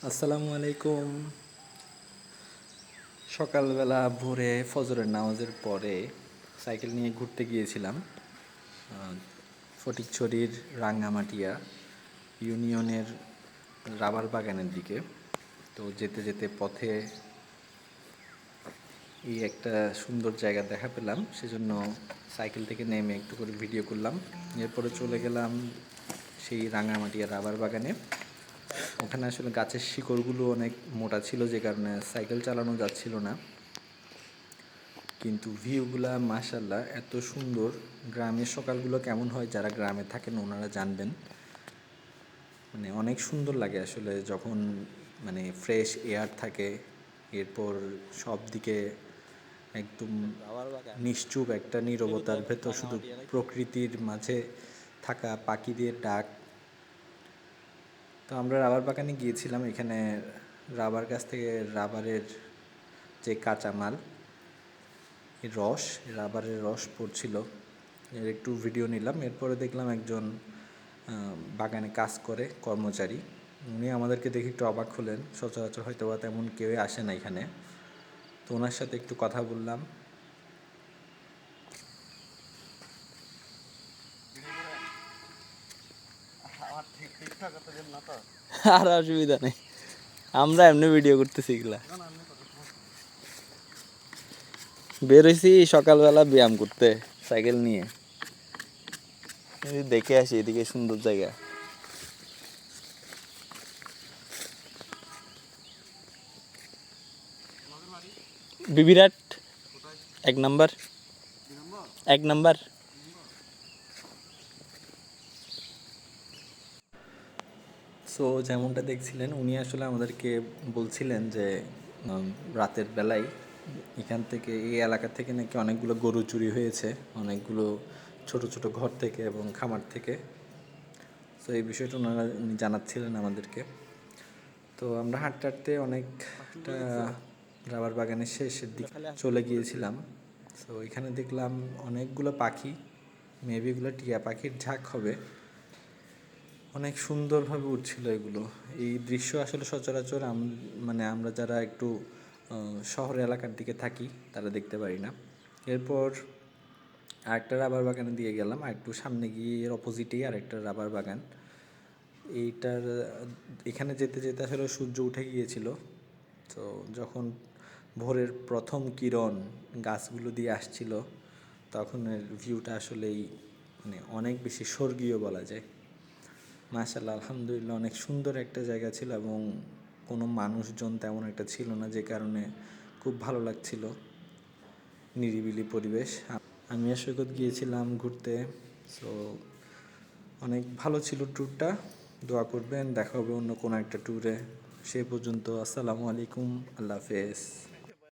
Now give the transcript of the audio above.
আসসালামু আলাইকুম। সকালবেলা ভোরে ফজরের নামাজের পরে সাইকেল নিয়ে ঘুরতে গিয়েছিলাম ফটিকছড়ির রাঙ্গামাটিয়া ইউনিয়নের রাবার বাগানের দিকে। তো যেতে যেতে পথে এই একটা সুন্দর জায়গা দেখা পেলাম, সেজন্য সাইকেল থেকে নেমে একটু করে ভিডিও করলাম। এরপরে চলে গেলাম সেই রাঙ্গামাটিয়া রাবার বাগানে। ওখানে আসলে গাছের শিকড়গুলো অনেক মোটা ছিল, যে কারণে সাইকেল চালানো যাচ্ছিল না, কিন্তু ভিউগুলা মাশাল্লাহ এত সুন্দর। গ্রামের সকালগুলো কেমন হয়, যারা গ্রামে থাকেন ওনারা জানবেন। মানে অনেক সুন্দর লাগে আসলে যখন মানে ফ্রেশ এয়ার থাকে, এরপর সব দিকে একদম নিশ্চুপ একটা নীরবতার ভেতর শুধু প্রকৃতির মাঝে থাকা পাখিদের ডাক। তো আমরা রাবার বাগানে গিয়েছিলাম। এখানে রাবার গাছ থেকে রাবারের যে কাঁচামাল, রস, রাবারের রস পড়ছিল, এর একটু ভিডিও নিলাম। এরপরে দেখলাম একজন বাগানে কাজ করে কর্মচারী, উনি আমাদেরকে দেখে একটু অবাক হলেন। সচরাচর হয়তো বা তেমন কেউই আসে না এখানে। তো ওনার সাথে একটু কথা বললাম। আর অসুবিধা নেই, আমরা এমনি ভিডিও করতেছি। এগুলা বের হয়েছি সকালবেলা ব্যায়াম করতে সাইকেল নিয়ে। দেখে আসি এদিকে সুন্দর জায়গা। বিবিরাট 1 নাম্বার 1 নাম্বার। সো যেমনটা দেখছিলেন, উনি আসলে আমাদেরকে বলছিলেন যে রাতের বেলায় এখান থেকে, এই এলাকা থেকে নাকি অনেকগুলো গরু চুরি হয়েছে, অনেকগুলো ছোট ছোট ঘর থেকে এবং খামার থেকে। সো এই বিষয়টা উনি জানাচ্ছিলেন আমাদেরকে। তো আমরা হাঁটতে হাঁটতে অনেকটা রাবার বাগানের শেষের দিকে চলে গিয়েছিলাম। সো এখানে দেখলাম অনেকগুলো পাখি, মেবি এগুলো টিয়া পাখির ঝাঁক হবে। অনেক সুন্দরভাবে উঠছিল এগুলো। এই দৃশ্য আসলে সচরাচর মানে আমরা যারা একটু শহর এলাকার দিকে থাকি তারা দেখতে পারি না। এরপর আরেকটা রাবার বাগানে দিয়ে গেলাম, আর একটু সামনে গিয়ে এর অপোজিটেই আরেকটা রাবার বাগান। এইটার এখানে যেতে যেতে আসলে সূর্য উঠে গিয়েছিল। তো যখন ভোরের প্রথম কিরণ গাছগুলো দিয়ে আসছিল, তখন এর ভিউটা আসলেই মানে অনেক বেশি স্বর্গীয় বলা যায়। মাশাআল্লাহ, আলহামদুলিল্লাহ, অনেক সুন্দর একটা জায়গা ছিল এবং কোনো মানুষজন তেমন একটা ছিল না, যে কারণে খুব ভালো লাগছিল, নিরিবিলি পরিবেশ। আমি আর সৈকত গিয়েছিলাম ঘুরতে। সো অনেক ভালো ছিল ট্যুরটা। দোয়া করবেন, দেখা হবে অন্য কোনো একটা ট্যুরে। সে পর্যন্ত আসসালামু আলাইকুম, আল্লাহ হাফেজ।